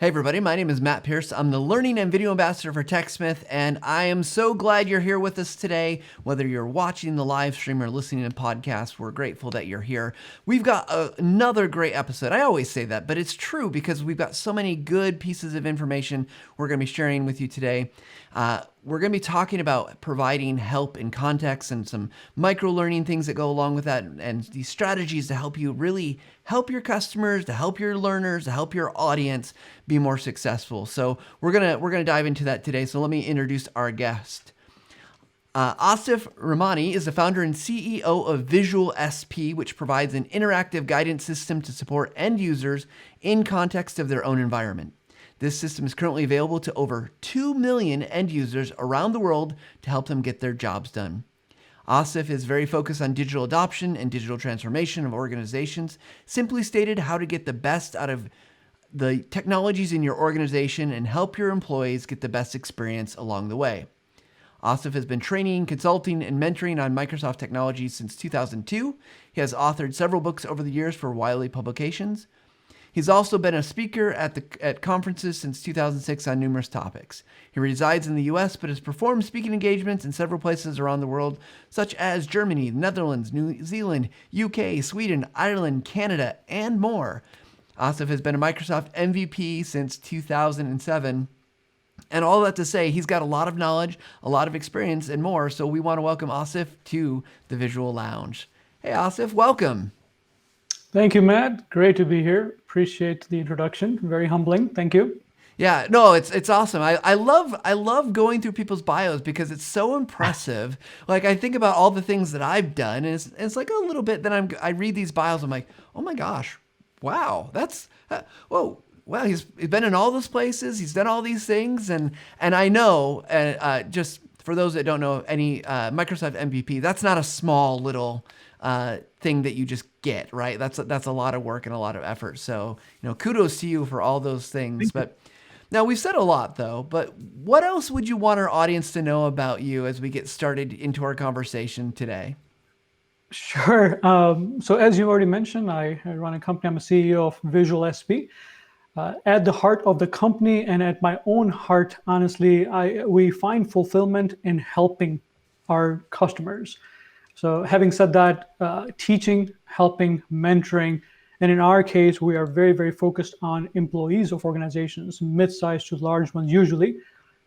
Hey everybody, my name is Matt Pierce. I'm the Learning and Video Ambassador for TechSmith, and I am so glad you're here with us today. Whether you're watching the live stream or listening to podcasts, we're grateful that you're here. We've got another great episode. I always say that, but it's true because we've got so many good pieces of information we're going to be sharing with you today. We're going to be talking about providing help in context and some micro-learning things that go along with that, and these strategies to help you really help your customers, to help your learners, to help your audience be more successful. So we're gonna dive into that today. So let me introduce our guest. Asif Rehmani is the founder and CEO of VisualSP, which provides an interactive guidance system to support end users in context of their own environment. This system is currently available to over 2 million end users around the world to help them get their jobs done. Asif is very focused on digital adoption and digital transformation of organizations. Simply stated, how to get the best out of the technologies in your organization and help your employees get the best experience along the way. Asif has been training, consulting, and mentoring on Microsoft technologies since 2002. He has authored several books over the years for Wiley Publications. He's also been a speaker at conferences since 2006 on numerous topics. He resides in the US, but has performed speaking engagements in several places around the world, such as Germany, Netherlands, New Zealand, UK, Sweden, Ireland, Canada, and more. Asif has been a Microsoft MVP since 2007. And all that to say, he's got a lot of knowledge, a lot of experience, and more. So we want to welcome Asif to the Visual Lounge. Hey, Asif, welcome. Thank you, Matt. Great to be here. Appreciate the introduction. Very humbling. Thank you. Yeah, no, it's awesome. I love going through people's bios because it's so impressive. Like I think about all the things that I've done, and it's like a little bit. Then I read these bios. I'm like, oh my gosh, wow, that's whoa. Well, he's been in all those places. He's done all these things, and I know. Just for those that don't know, any Microsoft MVP, that's not a small little thing that you just get, right? That's a lot of work and a lot of effort. So kudos to you for all those things. But now we've said a lot though. But what else would you want our audience to know about you as we get started into our conversation today? Sure. So as you already mentioned, I run a company. I'm a CEO of VisualSP. At the heart of the company and at my own heart, honestly, we find fulfillment in helping our customers. So having said that, teaching, helping, mentoring, and in our case, we are very, very focused on employees of organizations, mid-sized to large ones usually,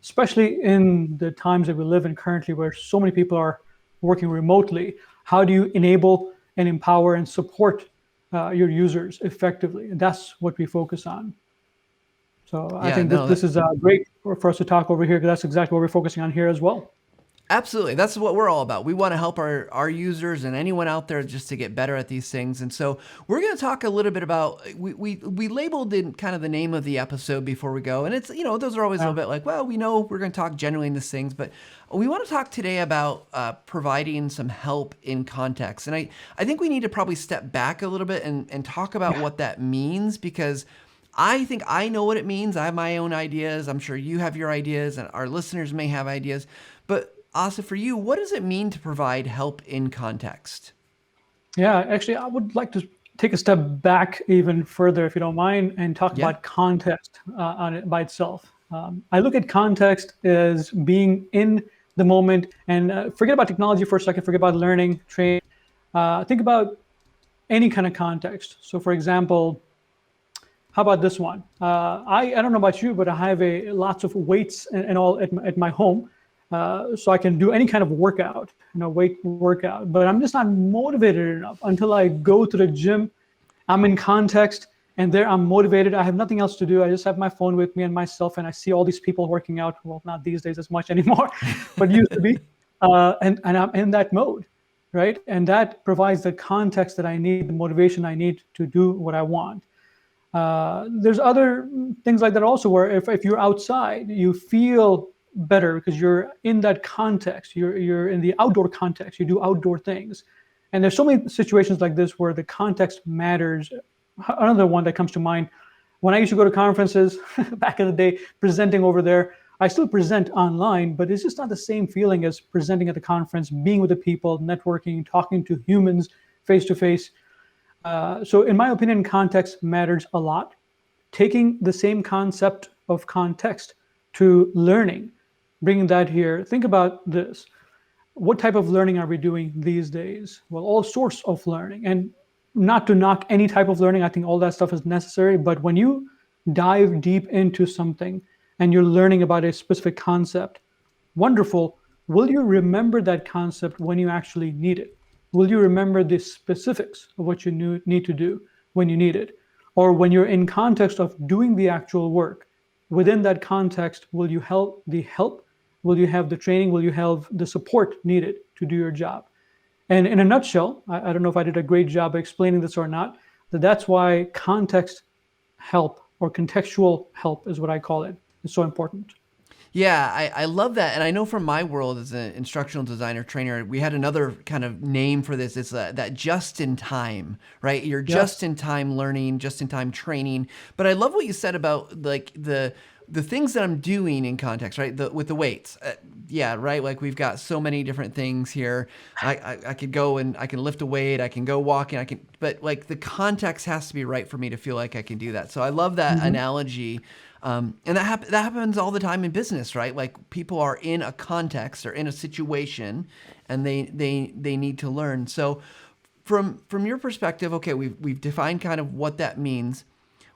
especially in the times that we live in currently where so many people are working remotely. How do you enable and empower and support your users effectively? And that's what we focus on. So I think this is great for us to talk over here because that's exactly what we're focusing on here as well. Absolutely. That's what we're all about. We want to help our users and anyone out there just to get better at these things. And so we're going to talk a little bit about, we labeled in kind of the name of the episode before we go. And it's, those are always a little bit like, well, we know we're going to talk generally in these things, but we want to talk today about providing some help in context. And I think we need to probably step back a little bit and talk about what that means, because I think I know what it means. I have my own ideas. I'm sure you have your ideas and our listeners may have ideas. But Asif, for you, what does it mean to provide help in context? Yeah, actually, I would like to take a step back even further, if you don't mind, and talk about context on it by itself. I look at context as being in the moment, and forget about technology for a second, forget about learning, training. Think about any kind of context. So for example, how about this one? I don't know about you, but I have lots of weights and all at my home. So I can do any kind of workout, weight workout, but I'm just not motivated enough until I go to the gym. I'm in context and there I'm motivated. I have nothing else to do. I just have my phone with me and myself, and I see all these people working out. Well, not these days as much anymore, but used to be. And I'm in that mode, right? And that provides the context that I need, the motivation I need to do what I want. There's other things like that also, where if you're outside, you feel better because you're in that context. You're in the outdoor context. You do outdoor things, and there's so many situations like this where the context matters. Another one that comes to mind: when I used to go to conferences back in the day, presenting over there. I still present online, but it's just not the same feeling as presenting at the conference, being with the people, networking, talking to humans face to face. So in my opinion, context matters a lot. taking the same concept of context to learning, bringing that here. Think about this. What type of learning are we doing these days? Well, all sorts of learning. And not to knock any type of learning, I think all that stuff is necessary. But when you dive deep into something and you're learning about a specific concept, wonderful. Will you remember that concept when you actually need it? Will you remember the specifics of what you need to do when you need it? Or when you're in context of doing the actual work, within that context, will you help the help? Will you have the training? Will you have the support needed to do your job? And in a nutshell, I don't know if I did a great job explaining this or not, that's why context help or contextual help is what I call it. It's so important. Yeah, I love that. And I know from my world as an instructional designer trainer, we had another kind of name for this. It's that just in time, right? You're just in time learning, just in time training. But I love what you said about like the things that I'm doing in context, right? With the weights. Yeah, right? Like we've got so many different things here. I could go and I can lift a weight, I can go walking, but like the context has to be right for me to feel like I can do that. So I love that analogy. And that happens all the time in business, right? Like people are in a context or in a situation and they need to learn. So from your perspective, okay, we've defined kind of what that means.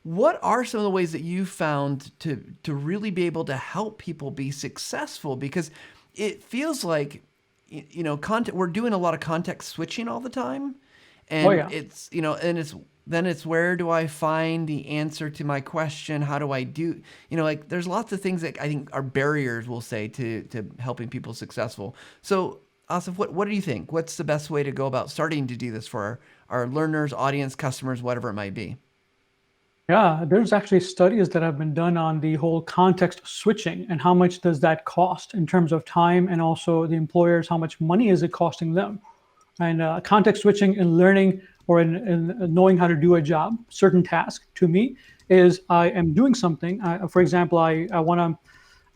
What are some of the ways that you found to really be able to help people be successful? Because it feels like, we're doing a lot of context switching all the time. And it's, then it's where do I find the answer to my question? How do I do, like there's lots of things that I think are barriers, we'll say, to helping people successful. So Asif, what do you think? What's the best way to go about starting to do this for our learners, audience, customers, whatever it might be? Yeah, there's actually studies that have been done on the whole context switching and how much does that cost in terms of time, and also the employers, how much money is it costing them? And context switching in learning or in knowing how to do a job, certain task to me is I am doing something. For example, I want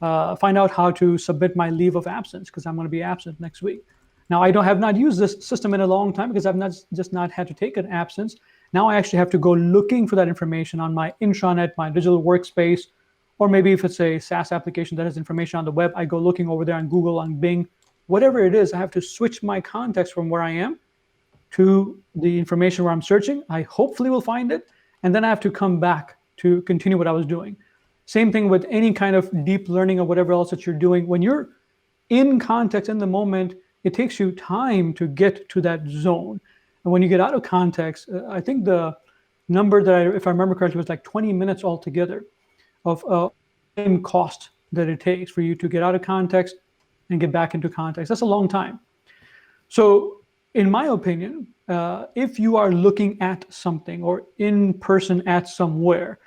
to find out how to submit my leave of absence because I'm going to be absent next week. Now, I have not used this system in a long time because I've not had to take an absence. Now I actually have to go looking for that information on my intranet, my digital workspace, or maybe if it's a SaaS application that has information on the web, I go looking over there on Google, on Bing, whatever it is. I have to switch my context from where I am to the information where I'm searching. I hopefully will find it, and then I have to come back to continue what I was doing. Same thing with any kind of deep learning or whatever else that you're doing. When you're in context in the moment, it takes you time to get to that zone. And when you get out of context, I think the number that, if I remember correctly, was like 20 minutes altogether of time cost that it takes for you to get out of context and get back into context. That's a long time. So in my opinion, if you are looking at something or in person at somewhere,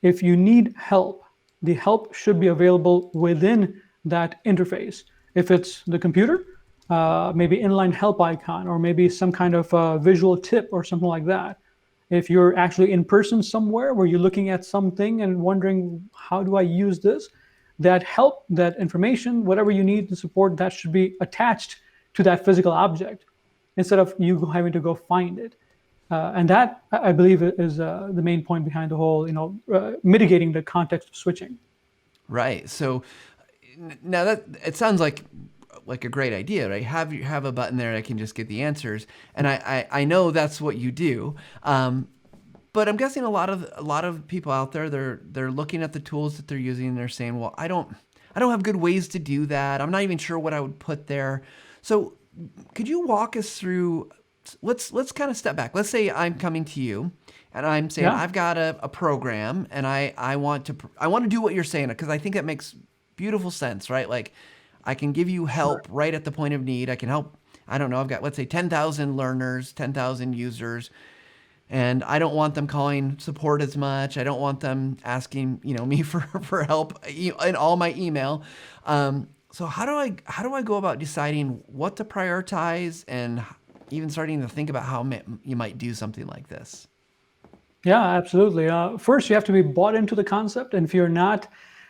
if you need help, the help should be available within that interface. If it's the computer, maybe inline help icon, or maybe some kind of visual tip or something like that. If you're actually in person somewhere where you're looking at something and wondering, how do I use this? That help, that information, whatever you need to support, that should be attached to that physical object instead of you having to go find it. And that, I believe, is the main point behind the whole, mitigating the context switching. Right. So now that it sounds like a great idea, right? Have a button there that can just get the answers, and I know that's what you do. But I'm guessing a lot of people out there, they're looking at the tools that they're using and they're saying, well, I don't have good ways to do that. I'm not even sure what I would put there. So could you walk us through? Let's kind of step back. Let's say I'm coming to you and I'm saying, I've got a program and I want to do what you're saying, because I think that makes beautiful sense, right? Like, I can give you help right at the point of need. I can help, I don't know, I've got, let's say 10,000 learners, 10,000 users, and I don't want them calling support as much. I don't want them asking, me for help in all my email. So how do I go about deciding what to prioritize and even starting to think about how you might do something like this? Yeah, absolutely. First, you have to be bought into the concept, and if you're not,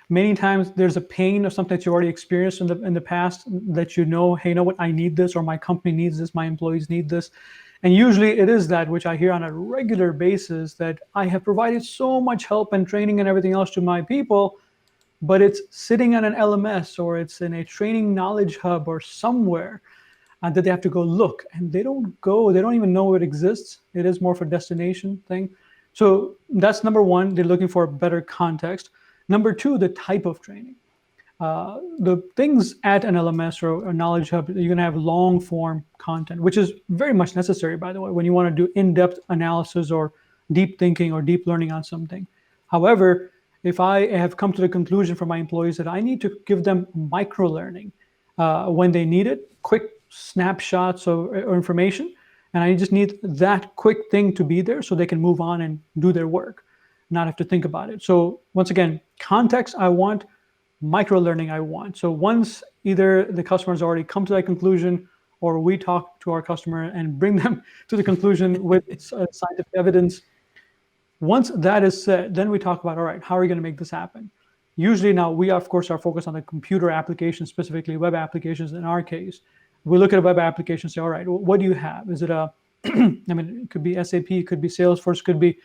many times there's a pain of something that you already experienced in the past that hey, you know what, I need this, or my company needs this, my employees need this. And usually it is that which I hear on a regular basis, that I have provided so much help and training and everything else to my people, but it's sitting on an LMS or it's in a training knowledge hub or somewhere that they have to go look, and they don't even know it exists. It is more of a destination thing. So that's number one, they're looking for better context. Number two, the type of training. The things at an LMS or a knowledge hub, you're going to have long form content, which is very much necessary, by the way, when you want to do in-depth analysis or deep thinking or deep learning on something. However, if I have come to the conclusion for my employees that I need to give them micro learning when they need it, quick snapshots or information, and I just need that quick thing to be there so they can move on and do their work, not have to think about it. So once again, context I want, micro learning I want. So once either the customer's already come to that conclusion, or we talk to our customer and bring them to the conclusion with scientific evidence, once that is said, then we talk about, all right, how are we going to make this happen? Usually now we, of course, are focused on the computer applications, specifically web applications in our case. We look at a web application and say, all right, what do you have? Is it I mean, it could be SAP, it could be Salesforce, it could be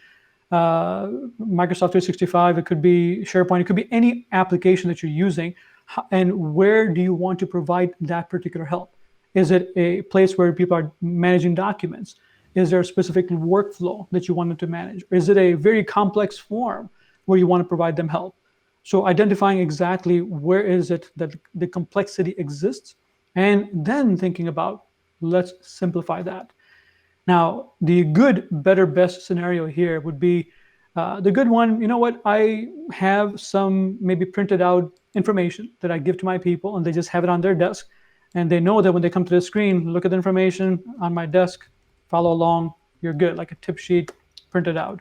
Microsoft 365, it could be SharePoint, it could be any application that you're using. And where do you want to provide that particular help? Is it a place where people are managing documents? Is there a specific workflow that you want them to manage? Or is it a very complex form where you want to provide them help? So identifying exactly where is it that the complexity exists, and then thinking about, let's simplify that. Now, the good, better, best scenario here would be the good one. You know what? I have some maybe printed out information that I give to my people, and they just have it on their desk. And they know that when they come to the screen, look at the information on my desk, follow along, you're good, like a tip sheet printed out.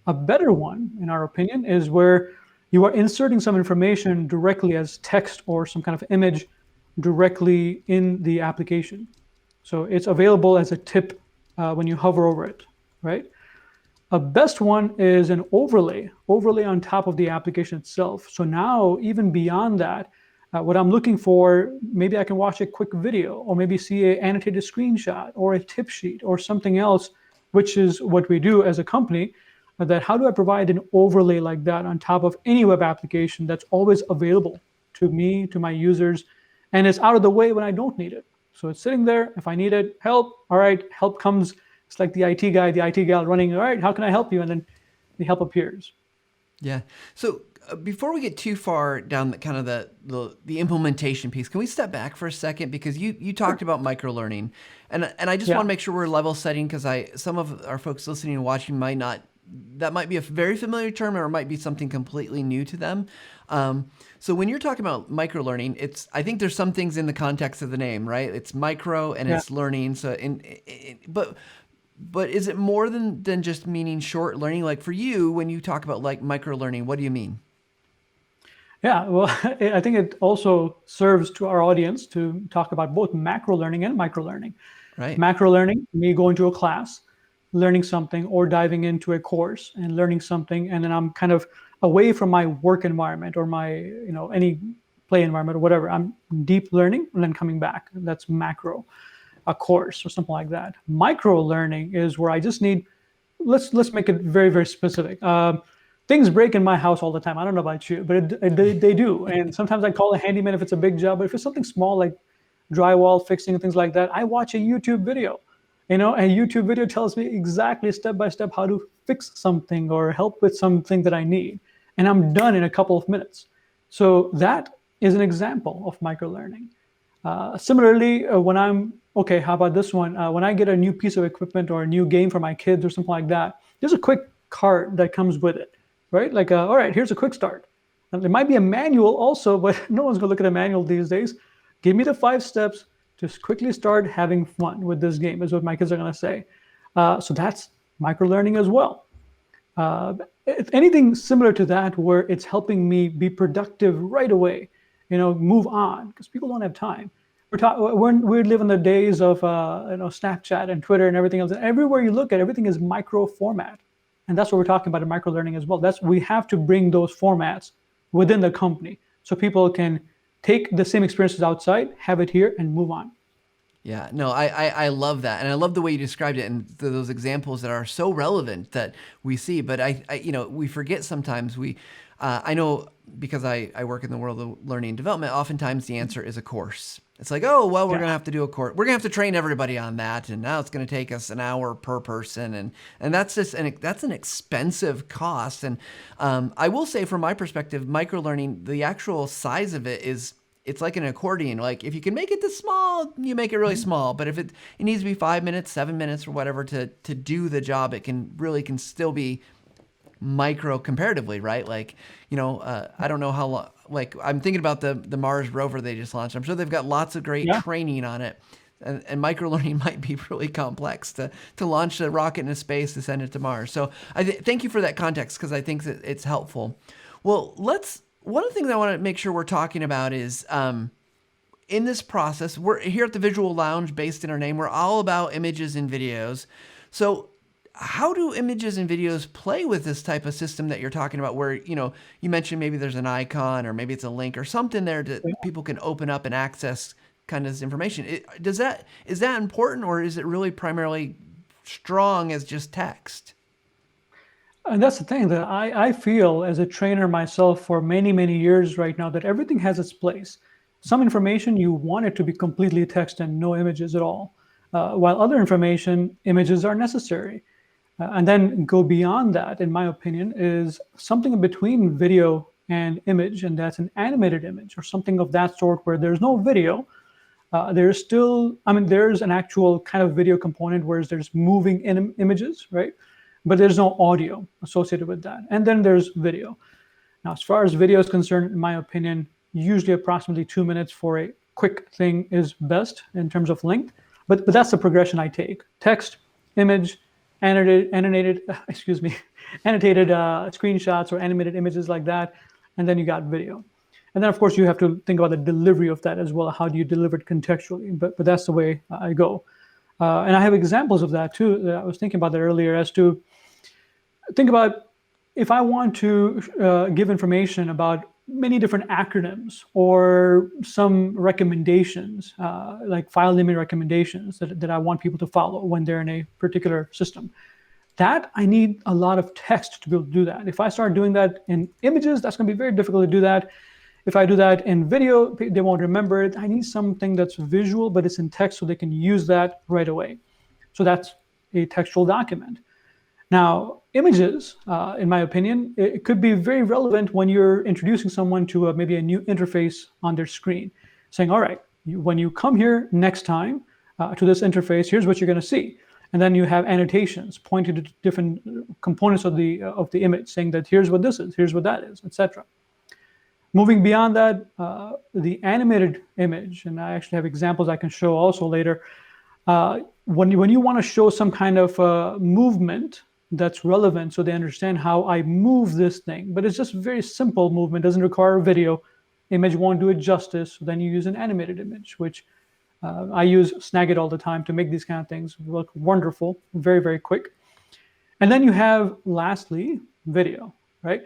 A better one, in our opinion, is where you are inserting some information directly as text or some kind of image directly in the application. So it's available as a tip when you hover over it, right? A best one is an overlay on top of the application itself. So now, even beyond that, what I'm looking for, maybe I can watch a quick video, or maybe see an annotated screenshot or a tip sheet or something else, which is what we do as a company. That how do I provide an overlay like that on top of any web application that's always available to me, to my users, and it's out of the way when I don't need it. So it's sitting there. If I need it, help, all right, help comes. It's like the IT guy, the IT gal running, all right, how can I help you? And then the help appears. Yeah. So before we get too far down the kind of the implementation piece, can we step back for a second? Because you talked about micro learning, and I just want to make sure we're level setting, because some of our folks listening and watching that might be a very familiar term, or it might be something completely new to them. So when you're talking about micro learning, I think there's some things in the context of the name, right? It's micro and it's learning. So but is it more than just meaning short learning? Like for you, when you talk about like micro learning, what do you mean? Yeah, well, I think it also serves to our audience to talk about both macro learning and micro learning. Right. Macro learning, me going to a class, learning something, or diving into a course and learning something, and then I'm kind of away from my work environment or my any play environment or whatever. I'm deep learning and then coming back. That's macro, a course or something like that. Micro learning is where I just need. Let's make it very, very specific. Things break in my house all the time. I don't know about you, but they do. And sometimes I call a handyman if it's a big job. But if it's something small like drywall fixing and things like that, I watch a YouTube video. A YouTube video tells me exactly step by step how to fix something or help with something that I need. And I'm done in a couple of minutes. So that is an example of micro-learning. Similarly, how about this one? When I get a new piece of equipment or a new game for my kids or something like that, there's a quick card that comes with it, right? Like, all right, here's a quick start. And there might be a manual also, but no one's gonna look at a manual these days. Give me the 5 steps. Just quickly start having fun with this game is what my kids are going to say. So that's micro-learning as well. If anything similar to that, where it's helping me be productive right away, move on, because people don't have time. We live in the days of Snapchat and Twitter and everything else. And everywhere you look at, everything is micro format. And that's what we're talking about in micro-learning as well. We have to bring those formats within the company so people can take the same experiences outside, have it here, and move on. Yeah, no, I love that. And I love the way you described it and those examples that are so relevant that we see. But we forget sometimes I know because I work in the world of learning and development, oftentimes the answer is a course. It's like, oh, well, we're Yeah. going to have to do a course. We're going to have to train everybody on that. And now it's going to take us an hour per person. And that's that's an expensive cost. And I will say from my perspective, microlearning, the actual size of it it's like an accordion. Like if you can make it this small, you make it really small. But if it needs to be 5 minutes, 7 minutes, or whatever to do the job, it can still be micro comparatively, right? Like, I don't know how long. Like I'm thinking about the Mars rover they just launched. I'm sure they've got lots of great Yeah. training on it. And microlearning might be really complex to launch a rocket into space to send it to Mars. So thank you for that context because I think that it's helpful. Well, one of the things I want to make sure we're talking about is in this process, we're here at the Visual Lounge, based in our name. We're all about images and videos. So how do images and videos play with this type of system that you're talking about where, you mentioned maybe there's an icon or maybe it's a link or something there that people can open up and access kind of this information. Is that important or is it really primarily strong as just text? And that's the thing that I feel as a trainer myself for many, many years right now that everything has its place. Some information you want it to be completely text and no images at all, while other information, images are necessary. And then go beyond that, in my opinion, is something in between video and image, and that's an animated image or something of that sort where there's no video. There's still, there's an actual kind of video component where there's moving images, right? But there's no audio associated with that. And then there's video. Now, as far as video is concerned, in my opinion, usually approximately 2 minutes for a quick thing is best in terms of length. But that's the progression I take: text, image, annotated annotated screenshots or animated images like that, and then you got video. And then, of course, you have to think about the delivery of that as well. How do you deliver it contextually? But that's the way I go. And I have examples of that too. I was thinking about that earlier as to think about if I want to give information about many different acronyms or some recommendations, like file name recommendations that I want people to follow when they're in a particular system. That I need a lot of text to be able to do that. If I start doing that in images, that's going to be very difficult to do that. If I do that in video, they won't remember it. I need something that's visual, but it's in text so they can use that right away. So that's a textual document. Now, images, in my opinion, it could be very relevant when you're introducing someone to maybe a new interface on their screen, saying, all right, when you come here next time to this interface, here's what you're going to see. And then you have annotations pointing to different components of the image, saying that here's what this is, here's what that is, etc. Moving beyond that, the animated image, and I actually have examples I can show also later. When you want to show some kind of movement that's relevant so they understand how I move this thing, but it's just very simple movement, doesn't require a video, image won't do it justice, so then you use an animated image, which I use Snagit all the time to make these kind of things look wonderful, very, very quick. And then you have, lastly, video, right?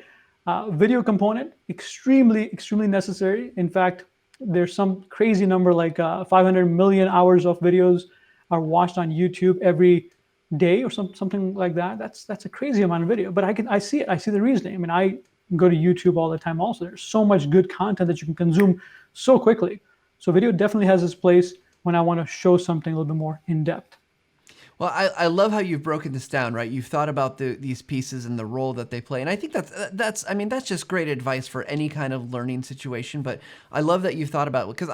Video component, extremely, extremely necessary. In fact, there's some crazy number like 500 million hours of videos are watched on YouTube every day or something like that. That's a crazy amount of video, but I see it. I see the reasoning. I mean, I go to YouTube all the time also. There's so much good content that you can consume so quickly. So video definitely has its place when I want to show something a little bit more in depth. Well, I love how you've broken this down, right? You've thought about these pieces and the role that they play. And I think that's just great advice for any kind of learning situation. But I love that you've thought about it because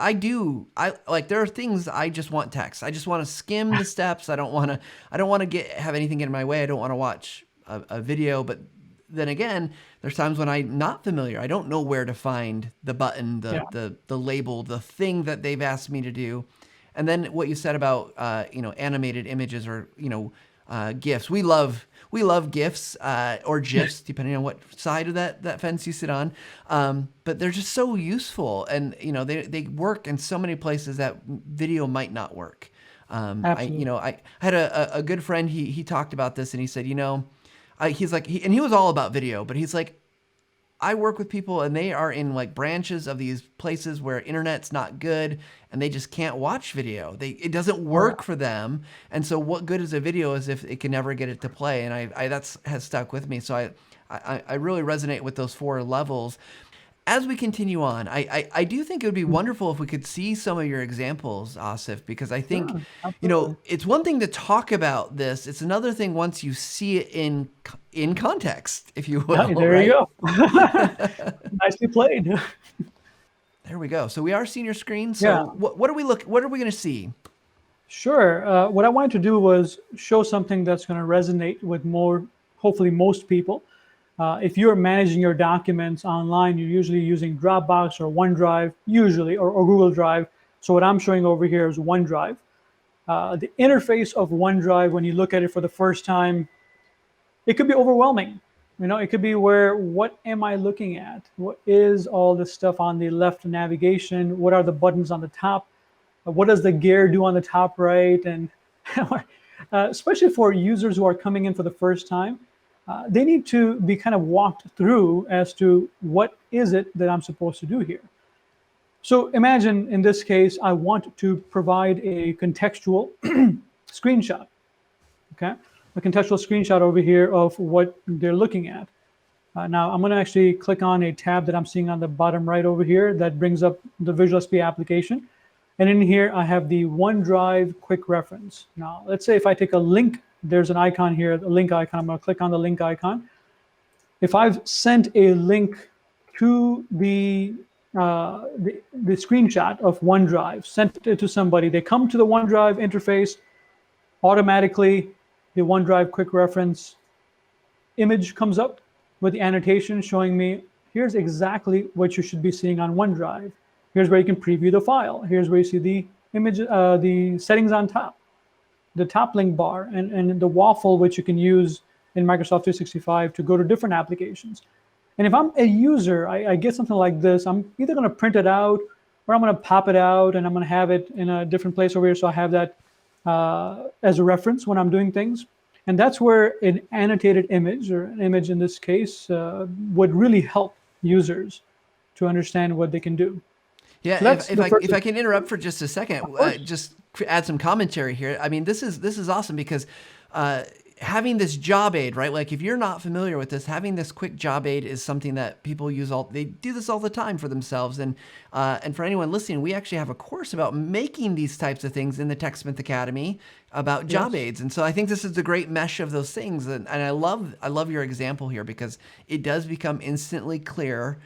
there are things I just want text. I just want to skim the steps. I don't want to have anything get in my way. I don't want to watch a video. But then again, there's times when I'm not familiar. I don't know where to find the button, the label, the thing that they've asked me to do. And then what you said about animated images or GIFs. We love GIFs or GIFs depending on what side of that fence you sit on. But they're just so useful, and they work in so many places that video might not work. I had a good friend. He talked about this and he said, he's like, and he was all about video, but he's like, I work with people and they are in like branches of these places where internet's not good and they just can't watch video. It doesn't work for them. And so what good is a video is if it can never get it to play? And I that's has stuck with me. So I really resonate with those 4 levels. As we continue on, I do think it would be wonderful if we could see some of your examples, Asif, because I think, it's one thing to talk about this. It's another thing once you see it in context, if you will. There you go. Nicely played. There we go. So we are seeing your screen. So what are we going to see? Sure. What I wanted to do was show something that's going to resonate with hopefully most people. If you're managing your documents online, you're usually using Dropbox or OneDrive, or Google Drive. So what I'm showing over here is OneDrive. The interface of OneDrive, when you look at it for the first time, it could be overwhelming. It could be what am I looking at? What is all this stuff on the left navigation? What are the buttons on the top? What does the gear do on the top right? And especially for users who are coming in for the first time, they need to be kind of walked through as to what is it that I'm supposed to do here. So imagine in this case, I want to provide a contextual screenshot, okay? A contextual screenshot over here of what they're looking at. Now I'm going to actually click on a tab that I'm seeing on the bottom right over here that brings up the VisualSP application. And in here, I have the OneDrive quick reference. Now, let's say if I take a link, there's an icon here, the link icon. I'm going to click on the link icon. If I've sent a link to the screenshot of OneDrive, sent it to somebody, they come to the OneDrive interface, automatically the OneDrive quick reference image comes up with the annotation showing me, here's exactly what you should be seeing on OneDrive. Here's where you can preview the file. Here's where you see the image, the settings on top, the top link bar, and the waffle, which you can use in Microsoft 365 to go to different applications. And if I'm a user, I get something like this, I'm either going to print it out or I'm going to pop it out and I'm going to have it in a different place over here. So I have that as a reference when I'm doing things. And that's where an annotated image, or an image in this case, would really help users to understand what they can do. Yeah, so if I can interrupt for just a second, just add some commentary here. I mean, this is awesome because having this job aid, right? Like if you're not familiar with this, having this quick job aid is something that people use they do this all the time for themselves. And for anyone listening, we actually have a course about making these types of things in the TechSmith Academy about job aids. And so I think this is a great mesh of those things. And I love your example here because it does become instantly clear.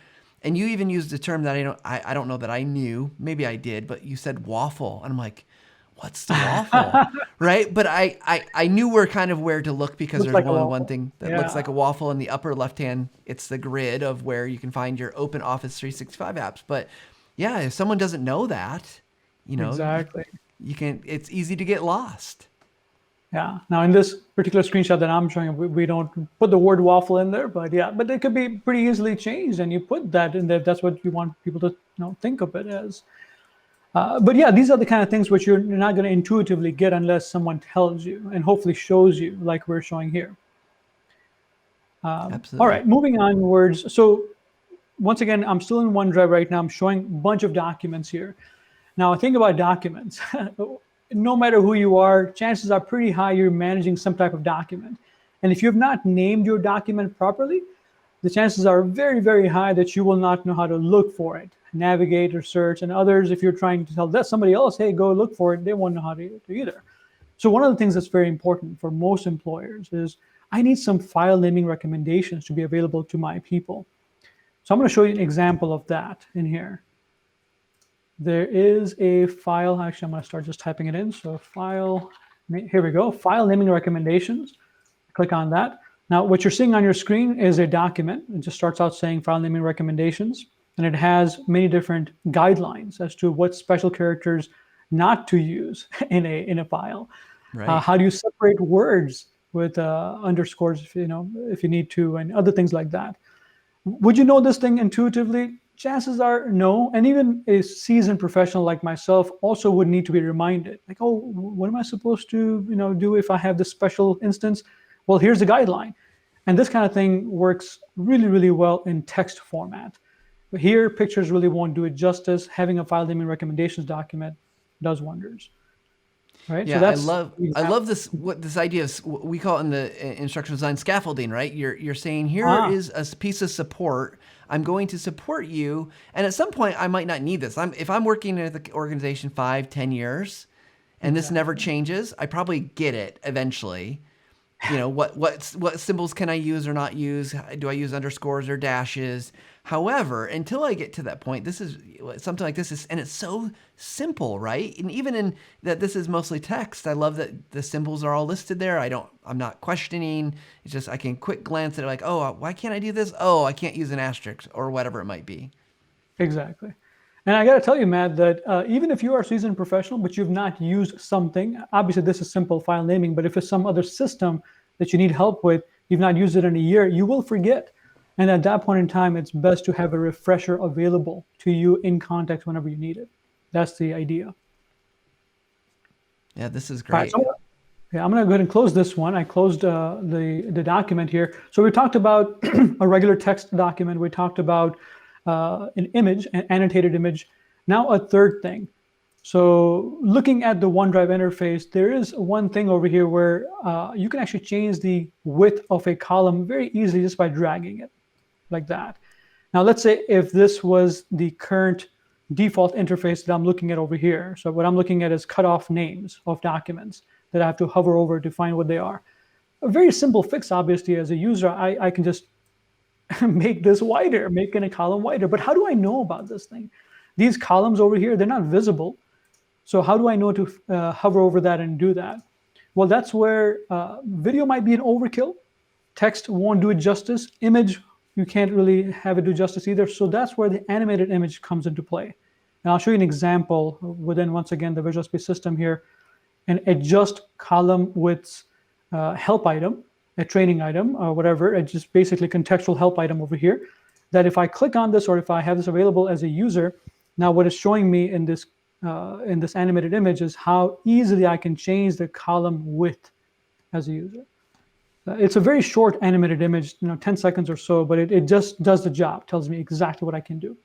And you even used a term that I don't know that I knew. Maybe I did, but you said waffle. And I'm like, what's the waffle? Right? But I knew where to look because there's like only one thing that looks like a waffle in the upper left-hand. It's the grid of where you can find your open Office 365 apps. But yeah, if someone doesn't know that, exactly, it's easy to get lost. Yeah. Now in this particular screenshot that I'm showing, we don't put the word waffle in there, but it could be pretty easily changed, and you put that in there. That's what you want people to think of it as. But yeah, these are the kind of things which you're not going to intuitively get unless someone tells you and hopefully shows you, like we're showing here. Absolutely. All right, moving onwards. So once again, I'm still in OneDrive right now. I'm showing a bunch of documents here. Now, think about documents. No matter who you are, chances are pretty high you're managing some type of document. And if you have not named your document properly, the chances are very, very high that you will not know how to look for it, navigate or search. And others, if you're trying to tell somebody else, hey, go look for it, they won't know how to do either. So one of the things that's very important for most employers is I need some file naming recommendations to be available to my people. So I'm going to show you an example of that in here. There is a file. Actually, I'm going to start just typing it in. So file, here we go. File naming recommendations. Click on that. Now, what you're seeing on your screen is a document. It just starts out saying file naming recommendations, and it has many different guidelines as to what special characters not to use in a file. Right. How do you separate words with underscores if you need to, and other things like that. Would you know this thing intuitively? Chances are no. And even a seasoned professional like myself also would need to be reminded, like, oh, what am I supposed to do if I have this special instance? Well, here's the guideline. And this kind of thing works really, really well in text format. But here, pictures really won't do it justice. Having a file naming recommendations document does wonders, right? So Yeah, that's I love this idea of we call it in the instructional design scaffolding, right? You're saying here ah, is a piece of support. I'm going to support you, and at some point I might not need this. If I'm working at the organization 5-10 years, and this never exactly. changes, I probably get it eventually. You know, what symbols can I use or not use? Do I use underscores or dashes? However, until I get to that point, this is something like this is, and it's so simple, right? And even in that this is mostly text, I love that the symbols are all listed there. I'm not questioning. It's just I can quick glance at it like, oh, why can't I do this? Oh, I can't use an asterisk or whatever it might be. Exactly. And I got to tell you, Matt, that even if you are a seasoned professional, but you've not used something, obviously this is simple file naming, but if it's some other system that you need help with, you've not used it in a year, you will forget. And at that point in time, it's best to have a refresher available to you in context whenever you need it. That's the idea. Yeah, this is All right, great. so yeah, I'm going to go ahead and close this one. I closed the document here. So we talked about a regular text document. We talked about an image, an annotated image. Now a third thing. So looking at the OneDrive interface, there is one thing over here where you can actually change the width of a column very easily just by dragging it like that. Now let's say if this was the current default interface that I'm looking at over here. So what I'm looking at is cutoff names of documents that I have to hover over to find what they are. A very simple fix, obviously, as a user, I can just make this wider, making a column wider. But how do I know about this thing? These columns over here, they're not visible. So how do I know to hover over that and do that? Well, that's where video might be an overkill. Text won't do it justice. Image, you can't really have it do justice either. So that's where the animated image comes into play. And I'll show you an example within, once again, the VisualSP system here. And adjust column widths help item, a training item, or whatever. It's just basically contextual help item over here. That if I click on this or if I have this available as a user, now what it's showing me in this animated image is how easily I can change the column width as a user. It's a very short animated image, 10 seconds or so, but it just does the job, tells me exactly what I can do.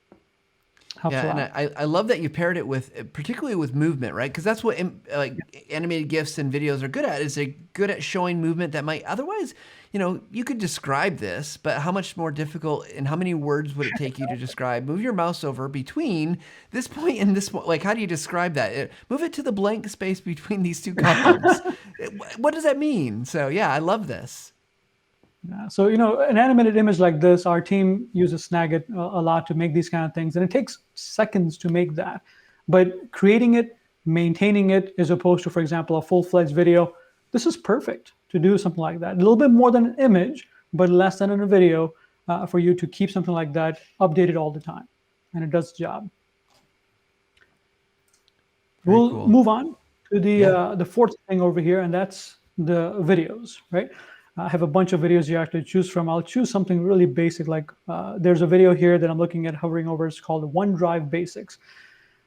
Helps Yeah, a and lot. I love that you paired it with, particularly with movement, right? Because that's what like animated GIFs and videos are good at. Is they're good at showing movement that might otherwise, you could describe this, but how much more difficult and how many words would it take you to describe? Move your mouse over between this point and this point. Like, how do you describe that? Move it to the blank space between these two columns. What does that mean? So yeah, I love this. Yeah. So, an animated image like this, our team uses Snagit a lot to make these kind of things, and it takes seconds to make that. But creating it, maintaining it, as opposed to, for example, a full-fledged video, this is perfect to do something like that. A little bit more than an image, but less than in a video for you to keep something like that updated all the time. And it does the job. Very We'll cool. move on to Yeah. the fourth thing over here, and that's the videos, right? I have a bunch of videos you have to choose from. I'll choose something really basic, like there's a video here that I'm looking at hovering over. It's called OneDrive Basics.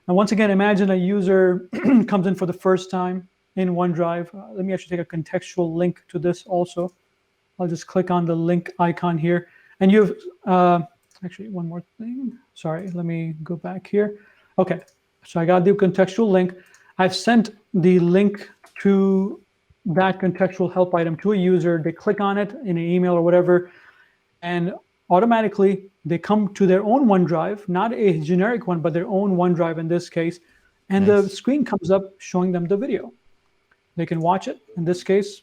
And once again, imagine a user comes in for the first time in OneDrive. Let me actually take a contextual link to this also. I'll just click on the link icon here. And you've, actually one more thing. Sorry, let me go back here. Okay, so I got the contextual link. I've sent the link to that contextual help item to a user. They click on it in an email or whatever, and automatically they come to their own OneDrive, not a generic one, but their own OneDrive in this case, and the Nice. screen comes up showing them the video. They can watch it. In this case,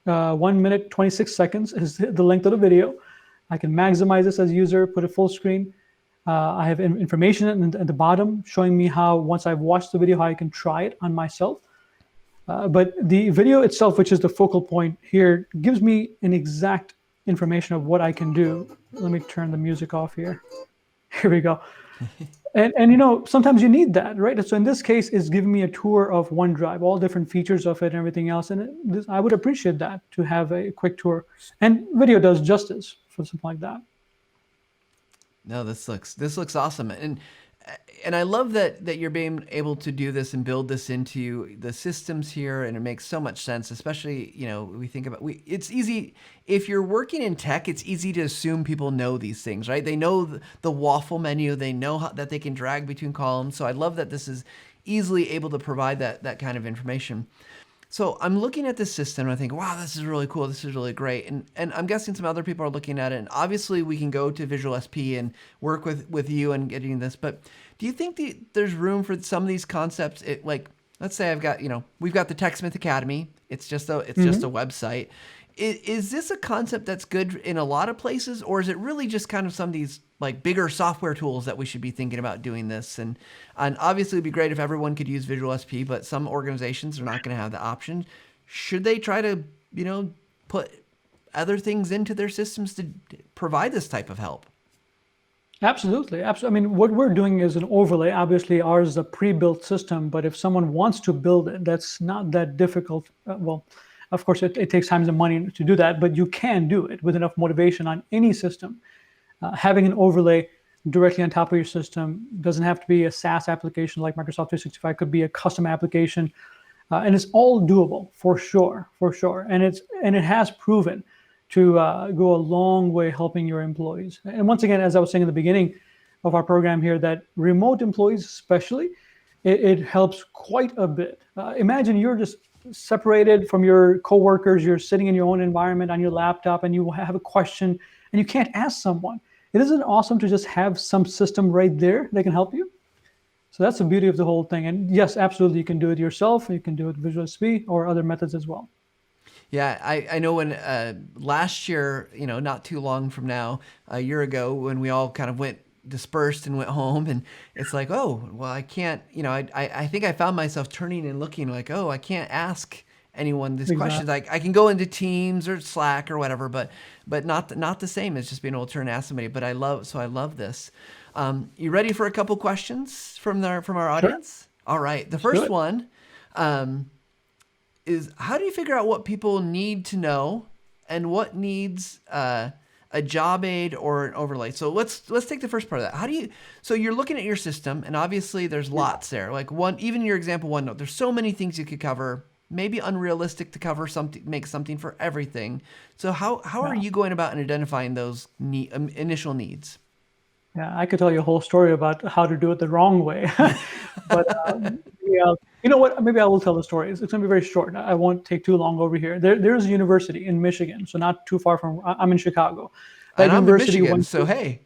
1 minute, 26 seconds is the length of the video. I can maximize this as a user, put it full screen. I have information at the bottom showing me how, once I've watched the video, how I can try it on myself. But the video itself, which is the focal point here, gives me an exact information of what I can do. Let me turn the music off here. Here we go. And sometimes you need that, right? So in this case, it's giving me a tour of OneDrive, all different features of it and everything else. And I would appreciate that, to have a quick tour. And video does justice for something like that. No, this looks awesome. And and I love that you're being able to do this and build this into the systems here, and it makes so much sense. Especially, we think about it's easy if you're working in tech. It's easy to assume people know these things, right? They know the waffle menu. They know that they can drag between columns. So I love that this is easily able to provide that kind of information. So I'm looking at this system and I think, wow, this is really cool. This is really great. And I'm guessing some other people are looking at it. And obviously we can go to VisualSP and work with you and getting this. But do you think there's room for some of these concepts? Like, let's say we've got the TechSmith Academy. It's just a website. Is this a concept that's good in a lot of places, or is it really just kind of some of these like bigger software tools that we should be thinking about doing this? And obviously it'd be great if everyone could use VisualSP, but some organizations are not going to have the option. Should they try to, put other things into their systems to provide this type of help? Absolutely. Absolutely. I mean, what we're doing is an overlay. Obviously, ours is a pre-built system, but if someone wants to build it, that's not that difficult. Of course, it takes time and money to do that, but you can do it with enough motivation on any system. Having an overlay directly on top of your system doesn't have to be a SaaS application like Microsoft 365. It could be a custom application, and it's all doable for sure. And it has proven to go a long way helping your employees. And once again, as I was saying in the beginning of our program here, that remote employees especially, it helps quite a bit. Imagine you're just separated from your coworkers, you're sitting in your own environment on your laptop, and you have a question and you can't ask someone. It isn't awesome to just have some system right there that can help you. So that's the beauty of the whole thing. And yes, absolutely, you can do it yourself. You can do it with VisualSP or other methods as well. Yeah, I know when last year, not too long from now, a year ago, when we all kind of dispersed and went home, and it's like, oh, well, I can't, I think I found myself turning and looking like, oh, I can't ask anyone these questions. I can go into Teams or Slack or whatever, but not the same as just being able to turn and ask somebody. But I love this. You ready for a couple questions from our audience? Sure. All right. The first one is, how do you figure out what people need to know and what needs a job aid or an overlay? So let's take the first part of that. So you're looking at your system, and obviously there's lots there. Like even your example OneNote, there's so many things you could cover. Maybe unrealistic to cover make something for everything. So how are you going about identifying those initial needs? Yeah, I could tell you a whole story about how to do it the wrong way. But you know what? Maybe I will tell the story. It's going to be very short. I won't take too long over here. There's a university in Michigan, so not too far from. I'm in Chicago. And I'm in Michigan, so hey.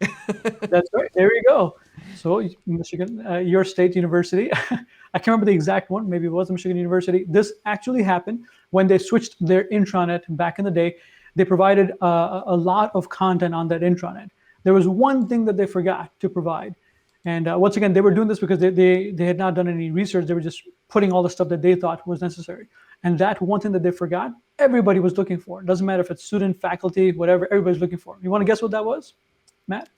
That's right. There you go. So Michigan, your state university. I can't remember the exact one. Maybe it was Michigan University. This actually happened when they switched their intranet back in the day. They provided a lot of content on that intranet. There was one thing that they forgot to provide. And once again, they were doing this because they had not done any research. They were just putting all the stuff that they thought was necessary. And that one thing that they forgot, everybody was looking for. It doesn't matter if it's student, faculty, whatever, everybody's looking for. You want to guess what that was, Matt?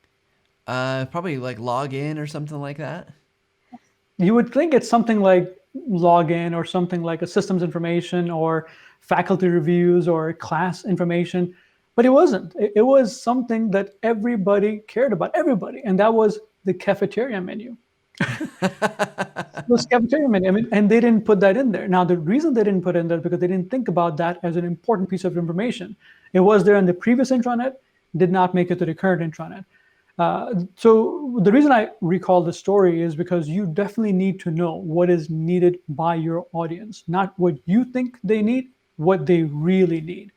Probably like login or something like that. You would think it's something like login or something like a systems information or faculty reviews or class information, but it wasn't. It was something that everybody cared about, everybody, and that was the cafeteria menu. It was cafeteria menu, and they didn't put that in there. Now, the reason they didn't put it in there is because they didn't think about that as an important piece of information. It was there in the previous intranet, did not make it to the current intranet. So the reason I recall the story is because you definitely need to know what is needed by your audience, not what you think they need, what they really need.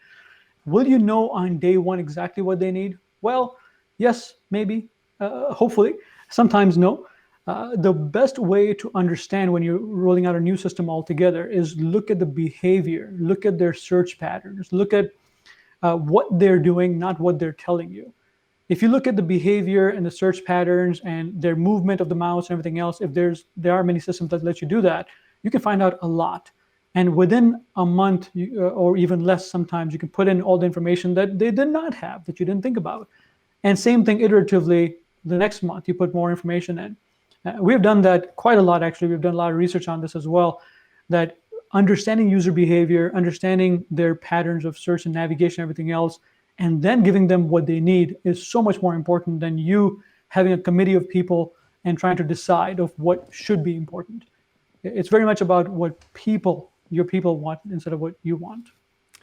Will you know on day one exactly what they need? Well, yes, maybe, hopefully, sometimes no. The best way to understand when you're rolling out a new system altogether is look at the behavior, look at their search patterns, look at what they're doing, not what they're telling you. If you look at the behavior and the search patterns and their movement of the mouse and everything else, if there are many systems that let you do that, you can find out a lot. And within a month or even less sometimes, you can put in all the information that they did not have, that you didn't think about. And same thing iteratively, the next month, you put more information in. We've done that quite a lot, actually. We've done a lot of research on this as well, that understanding user behavior, understanding their patterns of search and navigation, everything else, and then giving them what they need is so much more important than you having a committee of people and trying to decide of what should be important. It's very much about what your people want instead of what you want.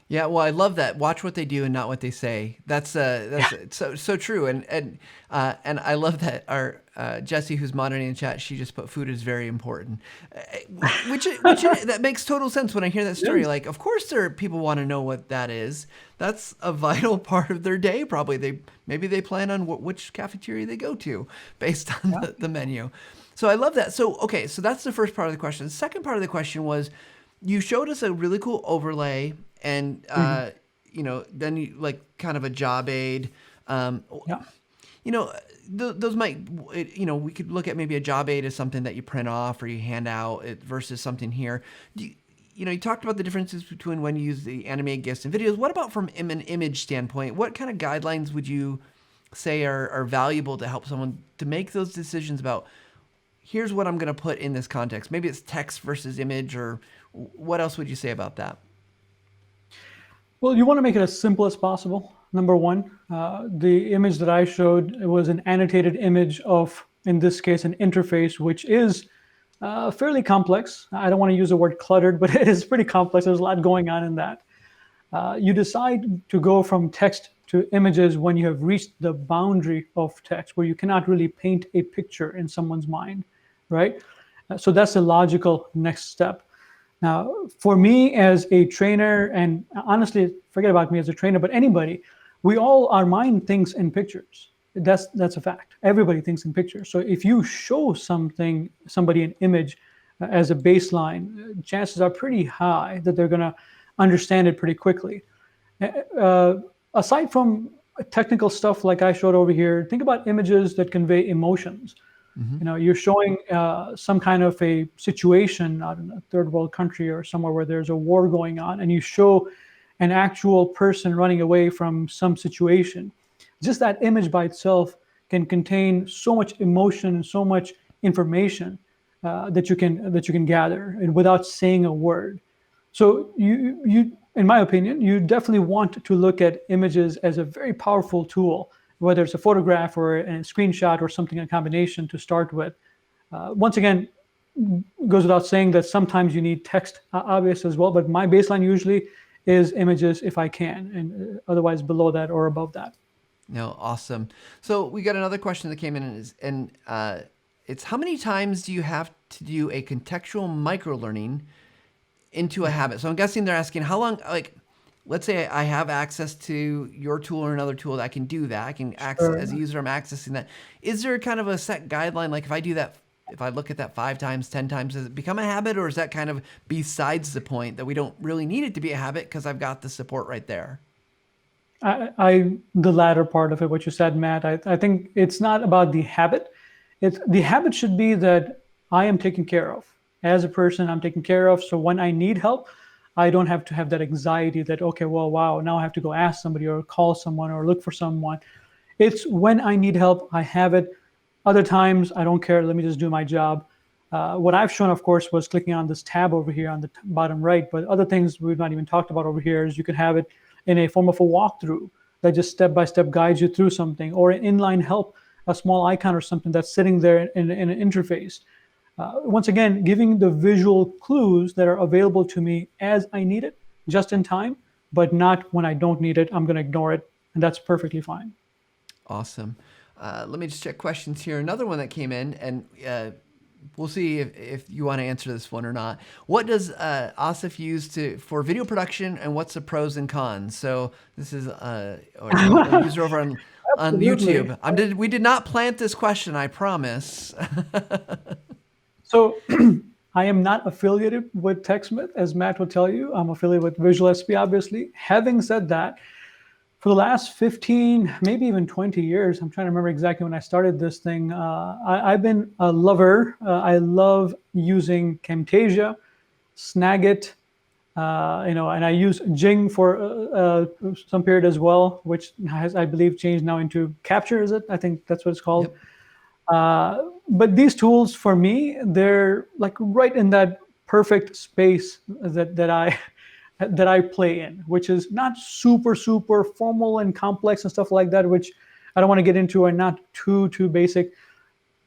Yeah, well, I love that. Watch what they do and not what they say. That's so true. And I love that our Jessie, who's monitoring the chat, she just put food is very important, which that makes total sense when I hear that story. Yes. Like, of course, there are people want to know what that is. That's a vital part of their day. Probably maybe they plan on which cafeteria they go to based on the menu. So I love that. So okay, so that's the first part of the question. The second part of the question was, you showed us a really cool overlay, and then you like kind of a job aid. Those might, we could look at maybe a job aid as something that you print off or you hand out versus something here. You talked about the differences between when you use the animated GIFs and videos. What about from an image standpoint? What kind of guidelines would you say are valuable to help someone to make those decisions about, here's what I'm going to put in this context? Maybe it's text versus image, or what else would you say about that? Well, you want to make it as simple as possible. Number one, the image that I showed, it was an annotated image of, in this case, an interface, which is fairly complex. I don't want to use the word cluttered, but it is pretty complex. There's a lot going on in that. You decide to go from text to images when you have reached the boundary of text, where you cannot really paint a picture in someone's mind, right? So that's the logical next step. Now, for me as a trainer, and honestly, forget about me as a trainer, but anybody, our mind thinks in pictures. That's a fact. Everybody thinks in pictures. So if you show somebody an image as a baseline, chances are pretty high that they're going to understand it pretty quickly. Aside from technical stuff like I showed over here, think about images that convey emotions. Mm-hmm. You're showing some kind of a situation out in a third world country or somewhere where there's a war going on, and you show an actual person running away from some situation. Just that image by itself can contain so much emotion and so much information that you can gather, and without saying a word. So you, in my opinion, you definitely want to look at images as a very powerful tool, whether it's a photograph or a screenshot or something, a combination to start with. Once again, goes without saying that sometimes you need text, obvious as well, but my baseline usually is images if I can, and otherwise below that or above that. No, awesome. So we got another question that came in, and it's how many times do you have to do a contextual microlearning into a habit? So I'm guessing they're asking how long, like, let's say I have access to your tool or another tool that I can do that. I can access, as a user, I'm accessing that. Is there kind of a set guideline? Like if I do that, if I look at that 5 times, 10 times, does it become a habit, or is that kind of besides the point that we don't really need it to be a habit because I've got the support right there? The latter part of it, what you said, Matt, I think it's not about the habit. The habit should be that I am taken care of. As a person, I'm taken care of. So when I need help, I don't have to have that anxiety that, okay, well, wow, now I have to go ask somebody or call someone or look for someone. It's when I need help, I have it. Other times, I don't care. Let me just do my job. What I've shown, of course, was clicking on this tab over here on the bottom right. But other things we've not even talked about over here is you can have it in a form of a walkthrough that just step-by-step guides you through something, or an inline help, a small icon or something that's sitting there in an interface. Once again, giving the visual clues that are available to me as I need it, just in time, but not when I don't need it. I'm going to ignore it, and that's perfectly fine. Awesome. Let me just check questions here. Another one that came in, and we'll see if you want to answer this one or not. What does Asif use for video production, and what's the pros and cons? So this is a user over on YouTube. We did not plant this question, I promise. So I am not affiliated with TechSmith, as Matt will tell you. I'm affiliated with VisualSP, obviously. Having said that, for the last 15, maybe even 20 years, I'm trying to remember exactly when I started this thing, I've been a lover. I love using Camtasia, Snagit, and I use Jing for some period as well, which has, I believe, changed now into Capture, is it? I think that's what it's called. Yep. But these tools, for me, they're like right in that perfect space that I play in, which is not super formal and complex and stuff like that, which I don't want to get into, and not too basic.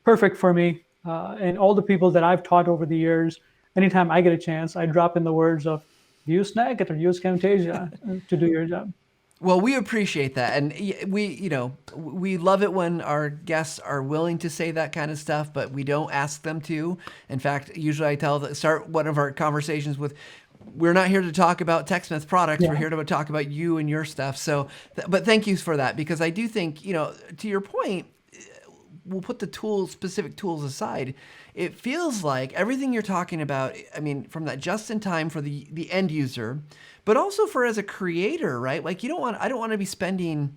perfect for me. And all the people that I've taught over the years, anytime I get a chance, I drop in the words of use Snagit or use Camtasia to do your job. Well, we appreciate that, and we love it when our guests are willing to say that kind of stuff, but we don't ask them to. In fact, usually I start one of our conversations with, "We're not here to talk about TechSmith products. Yeah. We're here to talk about you and your stuff." So, but thank you for that, because I do think, to your point, we'll put the specific tools aside. It feels like everything you're talking about, I mean, from that just in time for the end user, but also for as a creator, right? Like I don't want to be spending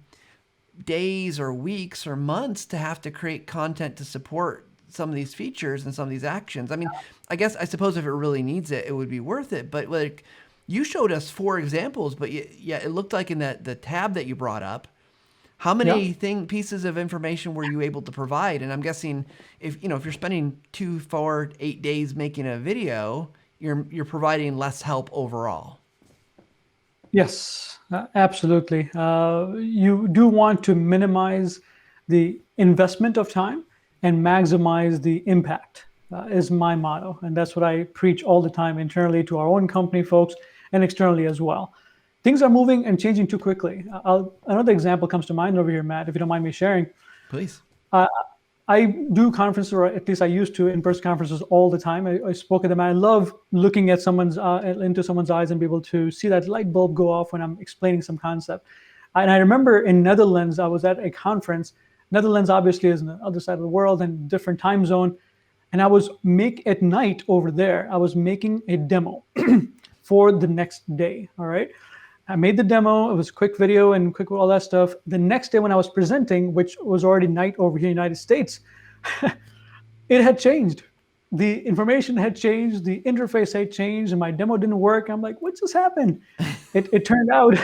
days or weeks or months to have to create content to support some of these features and some of these actions. I mean, I suppose if it really needs it, it would be worth it. But like you showed us 4 examples, but yeah, it looked like in the tab that you brought up, how many pieces of information were you able to provide? And I'm guessing if you're spending 2, 4, 8 days making a video, you're providing less help overall. Yes, absolutely. You do want to minimize the investment of time and maximize the impact, is my motto. And that's what I preach all the time internally to our own company folks and externally as well. Things are moving and changing too quickly. Another example comes to mind over here, Matt, if you don't mind me sharing. Please. I do conferences, or at least I used to, in-person conferences all the time. I spoke at them. I love looking at into someone's eyes and be able to see that light bulb go off when I'm explaining some concept. And I remember in Netherlands, I was at a conference. Netherlands obviously is on the other side of the world and different time zone. And I was at night over there, I was making a demo for the next day. All right. I made the demo. It was a quick video and quick all that stuff. The next day when I was presenting, which was already night over here in the United States, it had changed. The information had changed. The interface had changed, and my demo didn't work. I'm like, what just happened? It turned out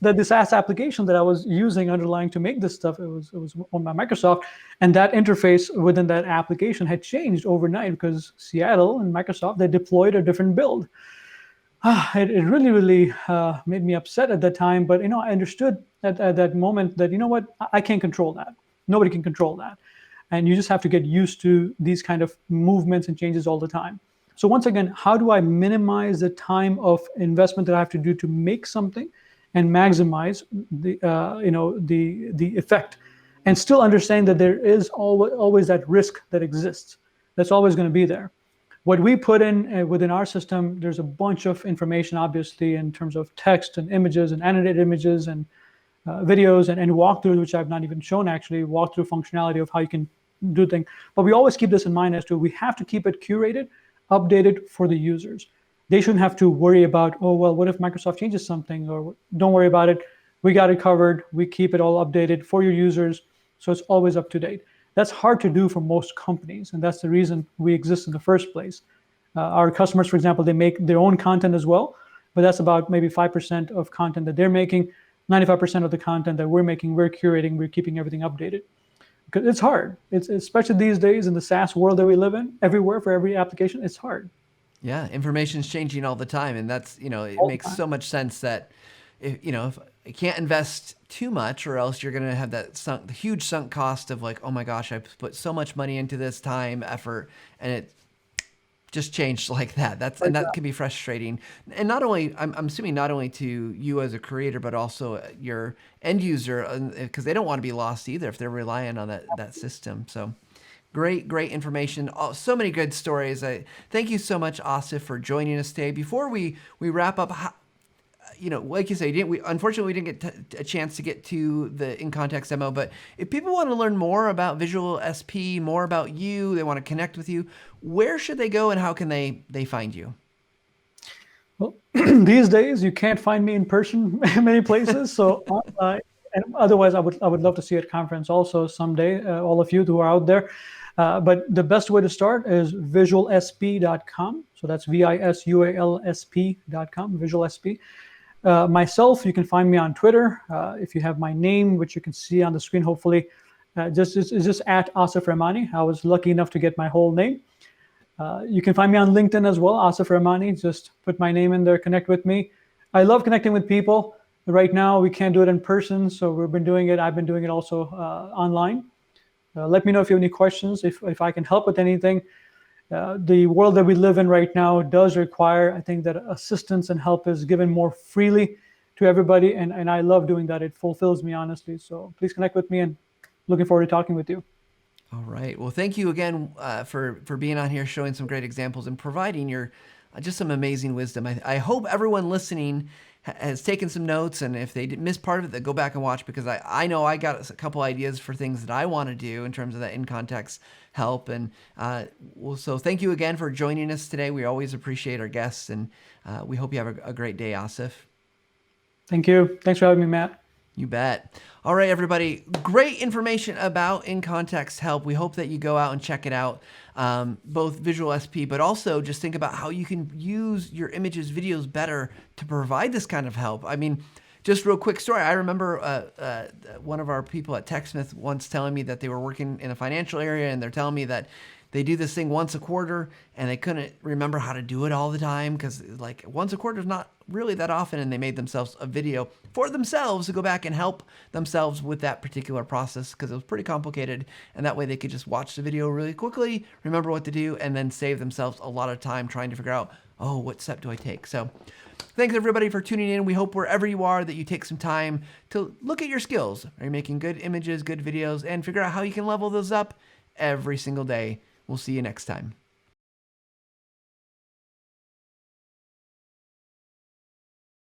that this SaaS application that I was using underlying to make this stuff, it was on my Microsoft, and that interface within that application had changed overnight because Seattle and Microsoft, they deployed a different build. It really, really made me upset at that time. But, I understood at that moment that, what, I can't control that. Nobody can control that. And you just have to get used to these kind of movements and changes all the time. So once again, how do I minimize the time of investment that I have to do to make something and maximize the effect, and still understand that there is always that risk that exists. That's always going to be there. What we put in within our system, there's a bunch of information, obviously, in terms of text and images and annotated images and videos and walkthroughs, which I've not even shown actually, walkthrough functionality of how you can do things. But we always keep this in mind as to we have to keep it curated, updated for the users. They shouldn't have to worry about, oh, well, what if Microsoft changes something? Or don't worry about it. We got it covered. We keep it all updated for your users. So it's always up to date. That's hard to do for most companies, and that's the reason we exist in the first place. Our customers, for example, they make their own content as well, but that's about maybe 5% of content that they're making. 95% of the content that we're making, we're curating, we're keeping everything updated. Because it's hard. It's especially these days in the SaaS world that we live in, everywhere for every application, it's hard. Yeah, information's changing all the time, and that's it makes so much sense that if you can't invest too much, or else you're going to have the huge sunk cost of like, oh my gosh, I put so much money into this, time, effort, and it just changed like that. And that can be frustrating. And not only, I'm assuming not only to you as a creator, but also your end user, because they don't want to be lost either if they're relying on that system. So great information. So many good stories. Thank you so much, Asif, for joining us today. Before we wrap up, like you say, unfortunately, we didn't get a chance to get to the in context demo, but if people want to learn more about VisualSP, more about you, they want to connect with you, where should they go and how can they find you? Well, these days you can't find me in person many places. So, and otherwise I would love to see you at conference also someday, all of you who are out there. But the best way to start is visualsp.com. So that's VISUALSP.com, VisualSP. Myself, you can find me on Twitter. If you have my name, which you can see on the screen, hopefully, it's just at Asif Rehmani. I was lucky enough to get my whole name. You can find me on LinkedIn as well, Asif Rehmani. Just put my name in there, connect with me. I love connecting with people. Right now, we can't do it in person, so we've been doing it. I've been doing it also online. Let me know if you have any questions, if I can help with anything. The world that we live in right now does require, I think, that assistance and help is given more freely to everybody, and I love doing that. It fulfills me, honestly. So please connect with me, and looking forward to talking with you. All right. Well, thank you again for being on here, showing some great examples and providing your just some amazing wisdom. I hope everyone listening has taken some notes, and if they missed part of it, they go back and watch, because I know I got a couple ideas for things that I want to do in terms of that in context help. And so thank you again for joining us today. We always appreciate our guests, and we hope you have a great day, Asif. Thank you. Thanks for having me, Matt. You bet. All right, everybody. Great information about in context help. We hope that you go out and check it out, both VisualSP, but also just think about how you can use your images, videos better to provide this kind of help. I mean, just real quick story. I remember one of our people at TechSmith once telling me that they were working in a financial area, and they're telling me that they do this thing once a quarter, and they couldn't remember how to do it all the time, because like once a quarter is not really that often, and they made themselves a video for themselves to go back and help themselves with that particular process, because it was pretty complicated, and that way they could just watch the video really quickly, remember what to do, and then save themselves a lot of time trying to figure out, oh, what step do I take? So thanks everybody for tuning in. We hope wherever you are that you take some time to look at your skills. Are you making good images, good videos, and figure out how you can level those up every single day. We'll see you next time.